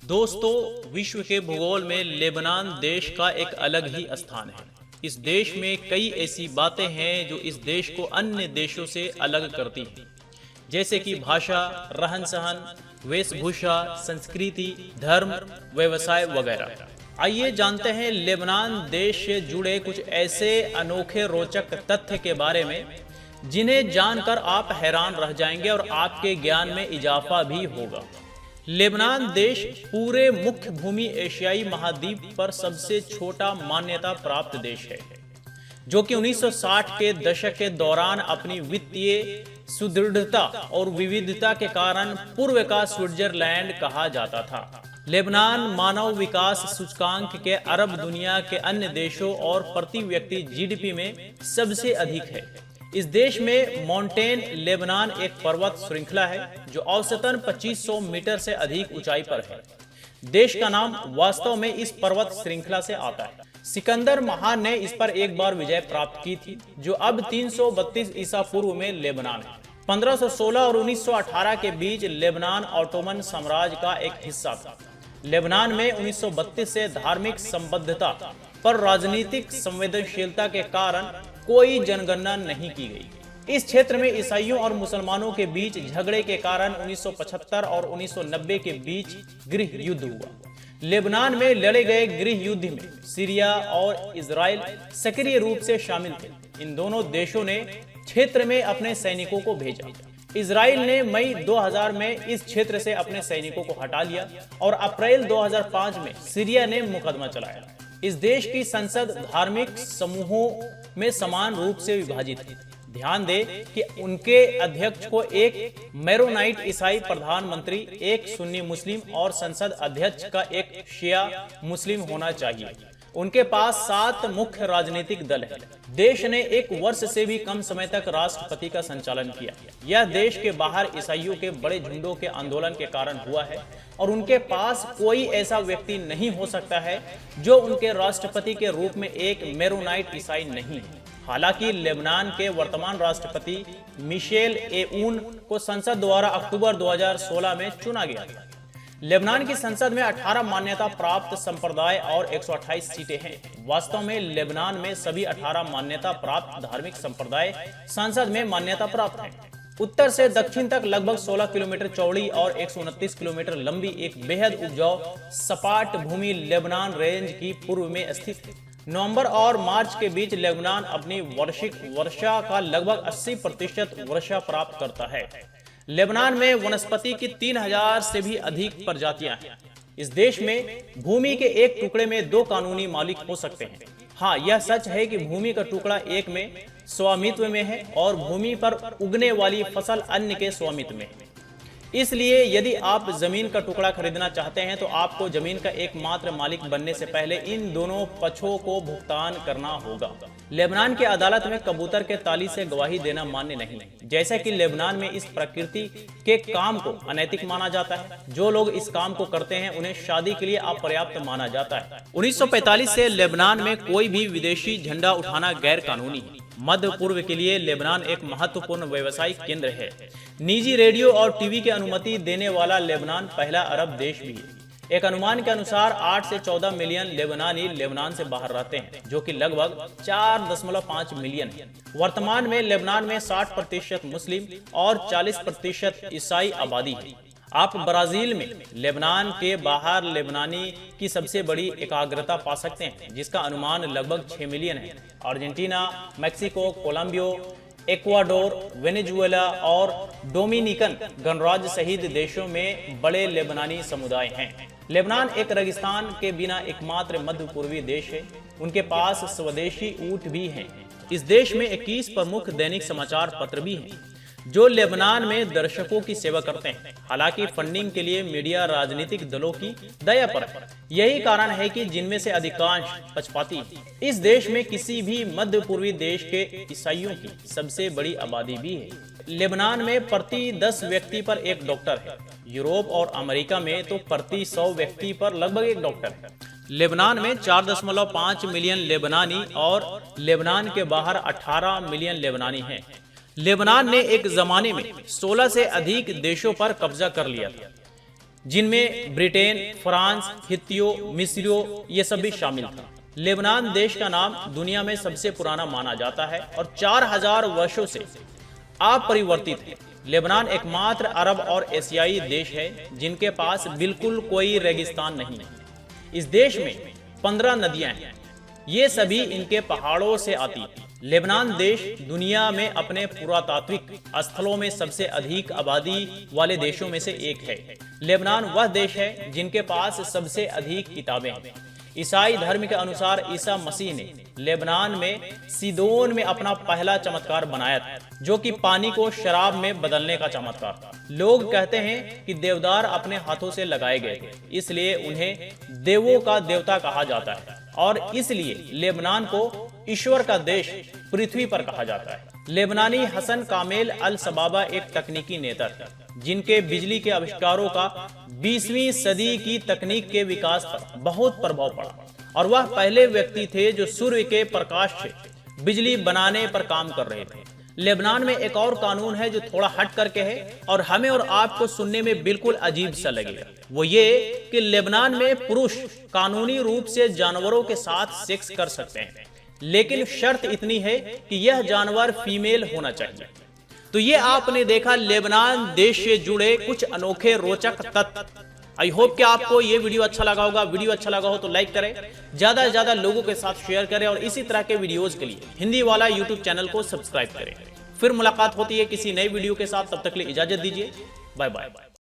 दोस्तों, विश्व के भूगोल में लेबनान देश का एक अलग ही स्थान है। इस देश में कई ऐसी बातें हैं जो इस देश को अन्य देशों से अलग करती हैं, जैसे कि भाषा, रहन सहन, वेशभूषा, संस्कृति, धर्म, व्यवसाय वगैरह। आइए जानते हैं लेबनान देश से जुड़े कुछ ऐसे अनोखे रोचक तथ्य के बारे में जिन्हें जानकर आप हैरान रह जाएंगे और आपके ज्ञान में इजाफा भी होगा। लेबनान देश पूरे मुख्य भूमि एशियाई महाद्वीप पर सबसे छोटा मान्यता प्राप्त देश है, जो कि 1960 के दशक के दौरान अपनी वित्तीय सुदृढ़ता और विविधता के कारण पूर्व का स्विट्जरलैंड कहा जाता था। लेबनान मानव विकास सूचकांक के अरब दुनिया के अन्य देशों और प्रति व्यक्ति जीडीपी में सबसे अधिक है। इस देश में माउंटेन लेबनान एक पर्वत श्रृंखला है जो औसतन 2500 मीटर से अधिक ऊंचाई पर है। देश का नाम वास्तव में इस पर्वत श्रृंखला से आता है। सिकंदर महान ने इस पर एक बार विजय प्राप्त की थी, जो अब 332 ईसा पूर्व में लेबनान है। 1516 और 1918 के बीच लेबनान ऑटोमन साम्राज्य का एक हिस्सा था। लेबनान में 1932 से धार्मिक संबद्धता पर राजनीतिक संवेदनशीलता के कारण कोई जनगणना नहीं की गई। इस क्षेत्र में ईसाइयों और मुसलमानों के बीच झगड़े के कारण 1975 और 1990 के बीच गृह युद्ध हुआ। लेबनान में लड़े गए गृह युद्ध में सीरिया और इजराइल सक्रिय रूप से शामिल थे। इन दोनों देशों ने क्षेत्र में अपने सैनिकों को भेजा। इजराइल ने मई 2000 में इस क्षेत्र से अपने सैनिकों को हटा लिया और अप्रैल 2005 में सीरिया ने मुकदमा चलाया। इस देश की संसद धार्मिक समूहों में समान रूप से विभाजित है। ध्यान दें कि उनके अध्यक्ष को एक मेरोनाइट ईसाई प्रधानमंत्री, एक सुन्नी मुस्लिम और संसद अध्यक्ष का एक शिया मुस्लिम होना चाहिए। उनके पास 7 मुख्य राजनीतिक दल है। देश ने 1 वर्ष से भी कम समय तक राष्ट्रपति का संचालन किया। यह देश के बाहर ईसाइयों के बड़े झुंडों के आंदोलन के कारण हुआ है और उनके पास कोई ऐसा व्यक्ति नहीं हो सकता है जो उनके राष्ट्रपति के रूप में एक मेरोनाइट ईसाई नहीं है। हालांकि लेबनान के वर्तमान राष्ट्रपति मिशेल एऊन को संसद द्वारा अक्टूबर 2016 में चुना गया था। लेबनान की संसद में 18 मान्यता प्राप्त संप्रदाय और 128 सीटें हैं। वास्तव में लेबनान में सभी 18 मान्यता प्राप्त धार्मिक संप्रदाय संसद में मान्यता प्राप्त हैं। उत्तर से दक्षिण तक लगभग 16 किलोमीटर चौड़ी और 129 किलोमीटर लंबी एक बेहद उपजाऊ सपाट भूमि लेबनान रेंज की पूर्व में स्थित है। नवंबर और मार्च के बीच लेबनान अपनी वार्षिक वर्षा का लगभग 80% वर्षा प्राप्त करता है। लेबनान में वनस्पति की 3000 से भी अधिक प्रजातियां हैं। इस देश में भूमि के एक टुकड़े में 2 कानूनी मालिक हो सकते हैं। हाँ, यह सच है कि भूमि का टुकड़ा एक में स्वामित्व में है और भूमि पर उगने वाली फसल अन्य के स्वामित्व में है। इसलिए यदि आप जमीन का टुकड़ा खरीदना चाहते हैं तो आपको जमीन का एकमात्र मालिक बनने से पहले इन दोनों पक्षों को भुगतान करना होगा। लेबनान की अदालत में कबूतर के ताली से गवाही देना मान्य नहीं है, जैसा कि लेबनान में इस प्रकृति के काम को अनैतिक माना जाता है। जो लोग इस काम को करते हैं उन्हें शादी के लिए अपर्याप्त माना जाता है। 1945 से लेबनान में कोई भी विदेशी झंडा उठाना गैर कानूनी है। मध्य पूर्व के लिए लेबनान एक महत्वपूर्ण व्यवसायिक केंद्र है। निजी रेडियो और टीवी की अनुमति देने वाला लेबनान पहला अरब देश भी है। एक अनुमान के अनुसार 8 से 14 मिलियन लेबनानी लेबनान से बाहर रहते हैं, जो कि लगभग 4.5 मिलियन है। वर्तमान में लेबनान में 60% मुस्लिम और 40% ईसाई आबादी है। आप ब्राजील में लेबनान के बाहर लेबनानी की सबसे बड़ी एकाग्रता पा सकते हैं, जिसका अनुमान लगभग 6 मिलियन है। Argentina, Mexico, Colombia, Ecuador, Venezuela और डोमिनिकन गणराज्य सहित देशों में बड़े लेबनानी समुदाय हैं। लेबनान एक रेगिस्तान के बिना एकमात्र मध्य पूर्वी देश है। उनके पास स्वदेशी ऊंट भी हैं। इस देश में 21 प्रमुख दैनिक समाचार पत्र भी हैं जो लेबनान में दर्शकों की सेवा करते हैं। हालांकि फंडिंग के लिए मीडिया राजनीतिक दलों की दया पर है। यही कारण है कि जिनमें से अधिकांश पक्षपाती। इस देश में किसी भी मध्य पूर्वी देश के ईसाइयों की सबसे बड़ी आबादी भी है। लेबनान में प्रति 10 व्यक्ति पर एक डॉक्टर है। यूरोप और अमेरिका में तो प्रति 100 व्यक्ति पर लगभग एक डॉक्टर है। लेबनान में 4.5 मिलियन लेबनानी और लेबनान के बाहर 18 मिलियन लेबनानी हैं। लेबनान ने एक जमाने में 16 से अधिक देशों पर कब्जा कर लिया था। जिनमें ब्रिटेन, फ्रांस, हित्तियों, मिस्रियों ये सब भी शामिल था। लेबनान देश का नाम दुनिया में सबसे पुराना माना जाता है और 4000 वर्षों से अपरिवर्तित है। लेबनान एकमात्र अरब और एशियाई देश है जिनके पास बिल्कुल कोई रेगिस्तान नहीं है। इस देश में 15 नदियां हैं, ये सभी इनके पहाड़ों से आती हैं। लेबनान देश दुनिया में अपने पुरातात्विक स्थलों में सबसे अधिक आबादी वाले देशों में से एक है। लेबनान वह देश है जिनके पास सबसे अधिक किताबें हैं। ईसाई धर्म के अनुसार ईसा मसीह ने लेबनान में सीदोन में अपना पहला चमत्कार बनाया था, जो कि पानी को शराब में बदलने का चमत्कार था। लोग कहते हैं कि देवदार अपने हाथों से लगाए गए थे, इसलिए उन्हें देवों का देवता कहा जाता है और इसलिए लेबनान को ईश्वर का देश पृथ्वी पर कहा जाता है। लेबनानी हसन कामेल अल सबाबा एक तकनीकी नेता थे, जिनके बिजली के आविष्कारों का 20वीं सदी की तकनीक के विकास पर बहुत प्रभाव पड़ा और वह पहले व्यक्ति थे जो सूर्य के प्रकाश से बिजली बनाने पर काम कर रहे थे। लेबनान में एक और कानून है जो थोड़ा हट करके है और हमें और आपको सुनने में बिल्कुल अजीब सा लगेगा। वो ये कि लेबनान में पुरुष कानूनी रूप से जानवरों के साथ सेक्स कर सकते हैं, लेकिन शर्त इतनी है कि यह जानवर फीमेल होना चाहिए। तो ये आपने देखा लेबनान देश से जुड़े कुछ अनोखे रोचक तथ्य। आई होप कि आपको ये वीडियो अच्छा लगा होगा। वीडियो अच्छा लगा हो तो लाइक करें, ज्यादा से ज्यादा लोगों के साथ शेयर करें और इसी तरह के वीडियोस के लिए हिंदी वाला यूट्यूब चैनल को सब्सक्राइब करें। फिर मुलाकात होती है किसी नई वीडियो के साथ, तब तक के लिए इजाजत दीजिए। Bye bye.